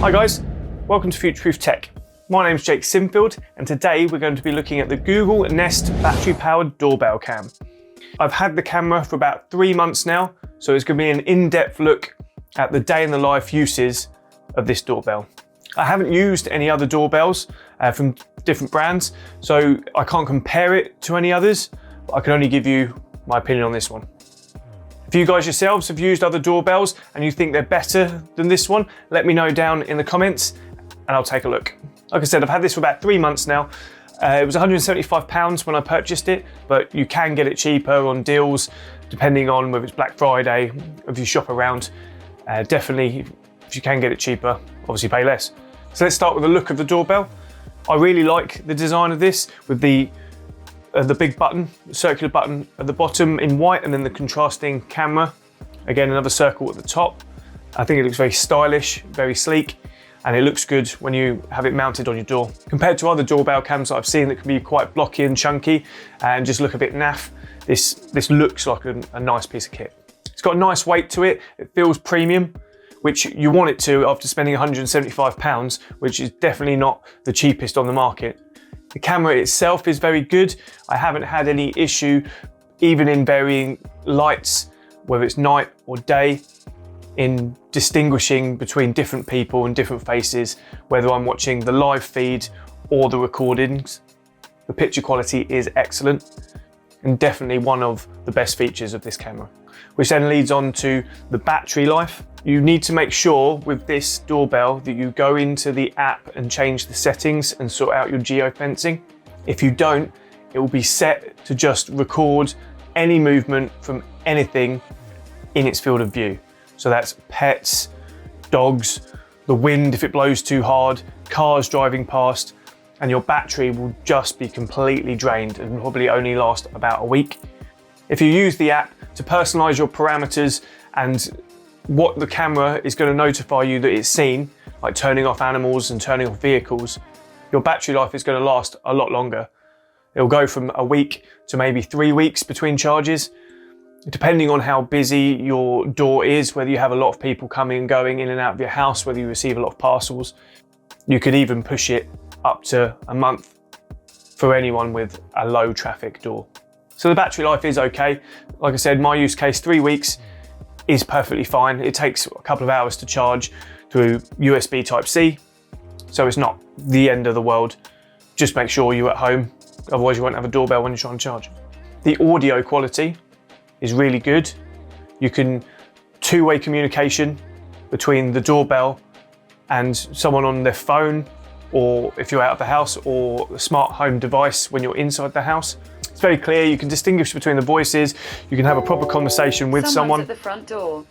Hi guys, welcome to Future Proof Tech. My name's Jake Sinfield and today we're going to be looking at the Google Nest battery powered doorbell cam. I've had the camera for about 3 months now, so it's going to be an in-depth look at the day in the life uses of this doorbell. I haven't used any other doorbells from different brands, so I can't compare it to any others, but I can only give you my opinion on this one. If you guys yourselves have used other doorbells and you think they're better than this one, let me know down in the comments and I'll take a look. Like I said, I've had this for about 3 months now. It was £175 when I purchased it, but you can get it cheaper on deals depending on whether it's Black Friday, if you shop around. Definitely, if you can get it cheaper, obviously pay less. So let's start with the look of the doorbell. I really like the design of this with the big button, the circular button at the bottom in white, and then the contrasting camera. Again, another circle at the top. I think it looks very stylish, very sleek, and it looks good when you have it mounted on your door. Compared to other doorbell cams that I've seen that can be quite blocky and chunky and just look a bit naff, this looks like a nice piece of kit. It's got a nice weight to it. It feels premium, which you want it to after spending £175, which is definitely not the cheapest on the market. The camera itself is very good. I haven't had any issue, even in varying lights, whether it's night or day, in distinguishing between different people and different faces, whether I'm watching the live feed or the recordings. The picture quality is excellent and definitely one of the best features of this camera. Which then leads on to the battery life. You need to make sure with this doorbell that you go into the app and change the settings and sort out your geofencing. If you don't, it will be set to just record any movement from anything in its field of view. So that's pets, dogs, the wind if it blows too hard, cars driving past, and your battery will just be completely drained and probably only last about a week. If you use the app to personalize your parameters and what the camera is going to notify you that it's seen, like turning off animals and turning off vehicles, your battery life is going to last a lot longer. It'll go from a week to maybe 3 weeks between charges, depending on how busy your door is, whether you have a lot of people coming and going in and out of your house, whether you receive a lot of parcels. You could even push it up to a month for anyone with a low traffic door. So the battery life is okay. Like I said, my use case, 3 weeks is perfectly fine. It takes a couple of hours to charge through USB Type-C, so it's not the end of the world. Just make sure you're at home, otherwise you won't have a doorbell when you're trying to charge. The audio quality is really good. You can two-way communication between the doorbell and someone on their phone, or if you're out of the house, or a smart home device when you're inside the house. It's very clear, you can distinguish between the voices, you can have a proper conversation with someone. Someone's at the front door.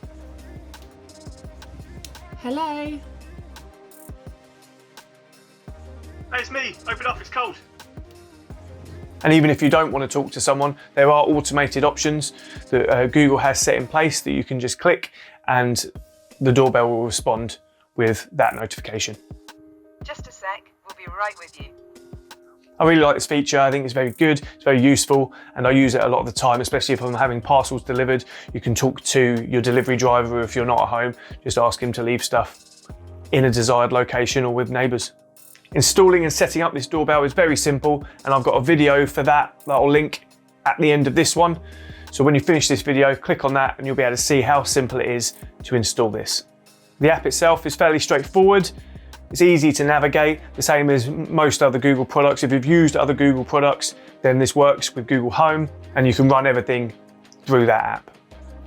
Hello? Hey, it's me, open up, it's cold. And even if you don't want to talk to someone, there are automated options that Google has set in place that you can just click and the doorbell will respond with that notification. Just a sec, we'll be right with you. I really like this feature. I think it's very good, it's very useful, and I use it a lot of the time, especially if I'm having parcels delivered. You can talk to your delivery driver if you're not at home, just ask him to leave stuff in a desired location or with neighbours. Installing and setting up this doorbell is very simple, and I've got a video for that I'll link at the end of this one. So when you finish this video, click on that and you'll be able to see how simple it is to install this. The app itself is fairly straightforward. It's easy to navigate, the same as most other Google products. If you've used other Google products, then this works with Google Home and you can run everything through that app.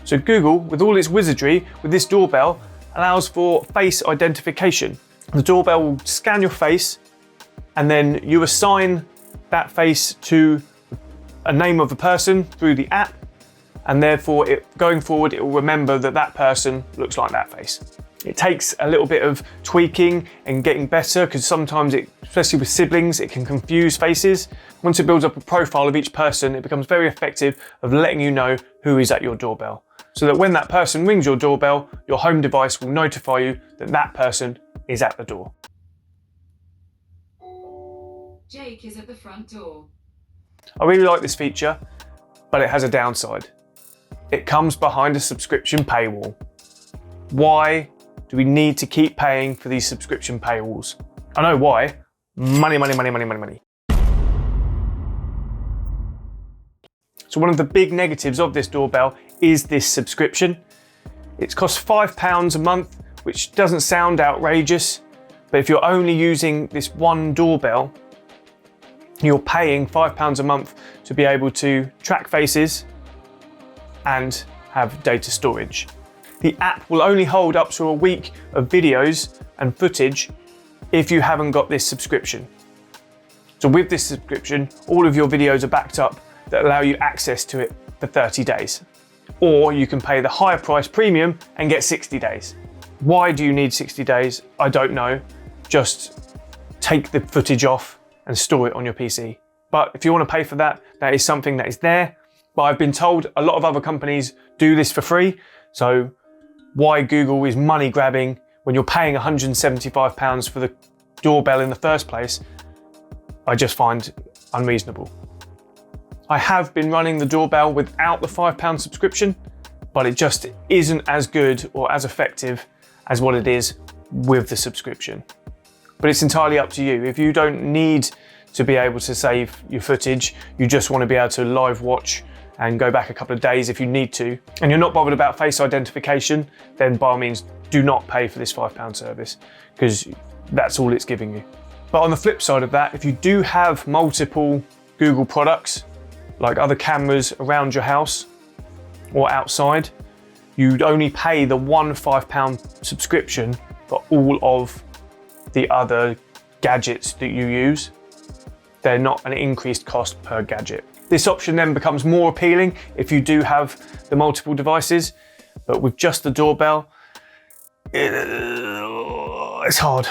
So Google, with all its wizardry, with this doorbell, allows for face identification. The doorbell will scan your face and then you assign that face to a name of a person through the app, and therefore going forward it will remember that that person looks like that face. It takes a little bit of tweaking and getting better because sometimes, especially with siblings, it can confuse faces. Once it builds up a profile of each person, it becomes very effective of letting you know who is at your doorbell. So that when that person rings your doorbell, your home device will notify you that that person is at the door. Jake is at the front door. I really like this feature, but it has a downside. It comes behind a subscription paywall. Why do we need to keep paying for these subscription paywalls? I know why. Money, money, money, money, money, money. So one of the big negatives of this doorbell is this subscription. It's cost £5 a month, which doesn't sound outrageous, but if you're only using this one doorbell, you're paying £5 a month to be able to track faces and have data storage. The app will only hold up to a week of videos and footage if you haven't got this subscription. So with this subscription, all of your videos are backed up that allow you access to it for 30 days. Or you can pay the higher price premium and get 60 days. Why do you need 60 days? I don't know. Just take the footage off and store it on your PC. But if you want to pay for that, that is something that is there. But I've been told a lot of other companies do this for free. So why Google is money grabbing when you're paying £175 for the doorbell in the first place, I just find unreasonable. I have been running the doorbell without the £5 subscription, but it just isn't as good or as effective as what it is with the subscription. But it's entirely up to you. If you don't need to be able to save your footage, you just want to be able to live watch and go back a couple of days if you need to, and you're not bothered about face identification, then by all means do not pay for this £5 service, because that's all it's giving you. But on the flip side of that, if you do have multiple Google products, like other cameras around your house or outside, you'd only pay the one £5 subscription for all of the other gadgets that you use. They're not an increased cost per gadget. This option then becomes more appealing if you do have the multiple devices, but with just the doorbell, it's hard.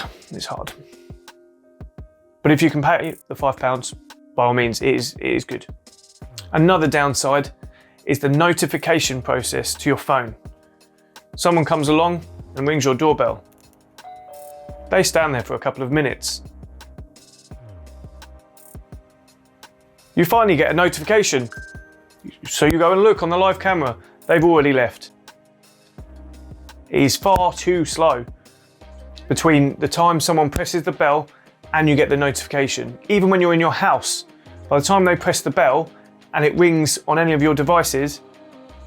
But if you can pay the £5, by all means, it is good. Another downside is the notification process to your phone. Someone comes along and rings your doorbell. They stand there for a couple of minutes. You finally get a notification. So you go and look on the live camera. They've already left. It is far too slow between the time someone presses the bell and you get the notification. Even when you're in your house, by the time they press the bell and it rings on any of your devices,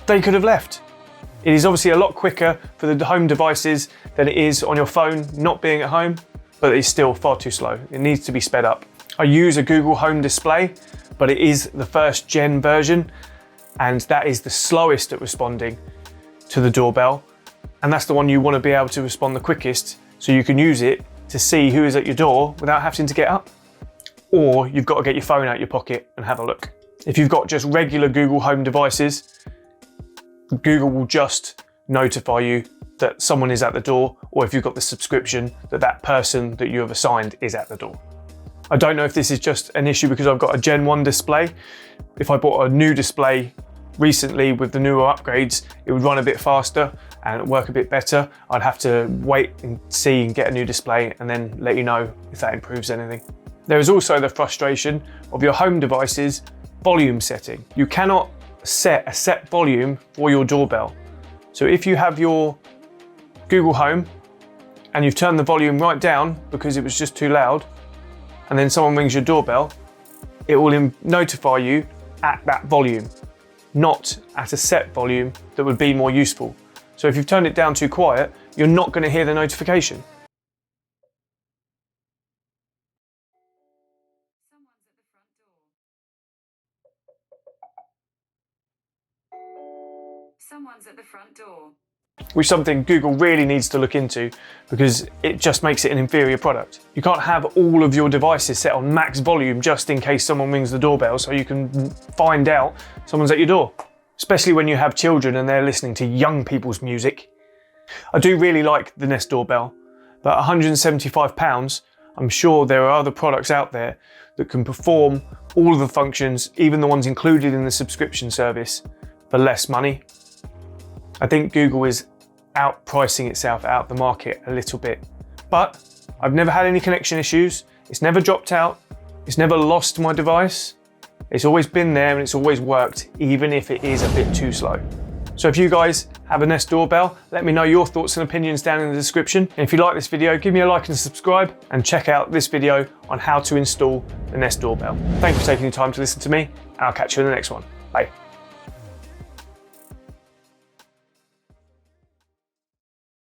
they could have left. It is obviously a lot quicker for the home devices than it is on your phone not being at home, but it's still far too slow. It needs to be sped up. I use a Google Home display, but it is the first gen version, and that is the slowest at responding to the doorbell. And that's the one you want to be able to respond the quickest, so you can use it to see who is at your door without having to get up. Or you've got to get your phone out your pocket and have a look. If you've got just regular Google Home devices, Google will just notify you that someone is at the door, or if you've got the subscription, that person that you have assigned is at the door. I don't know if this is just an issue because I've got a Gen 1 display. If I bought a new display recently with the newer upgrades, it would run a bit faster and work a bit better. I'd have to wait and see and get a new display and then let you know if that improves anything. There is also the frustration of your home device's volume setting. You cannot set a set volume for your doorbell. So if you have your Google Home and you've turned the volume right down because it was just too loud, and then someone rings your doorbell, it will notify you at that volume, not at a set volume that would be more useful. So if you've turned it down too quiet, you're not going to hear the notification. Someone's at the front door. Which is something Google really needs to look into, because it just makes it an inferior product. You can't have all of your devices set on max volume just in case someone rings the doorbell so you can find out someone's at your door. Especially when you have children and they're listening to young people's music. I do really like the Nest doorbell, but £175, I'm sure there are other products out there that can perform all of the functions, even the ones included in the subscription service, for less money. I think Google is outpricing itself out the market a little bit, but I've never had any connection issues. It's never dropped out. It's never lost my device. It's always been there and it's always worked, even if it is a bit too slow. So if you guys have a Nest doorbell, let me know your thoughts and opinions down in the description. And if you like this video, give me a like and subscribe, and check out this video on how to install the Nest doorbell. Thank you for taking the time to listen to me, and I'll catch you in the next one. Bye.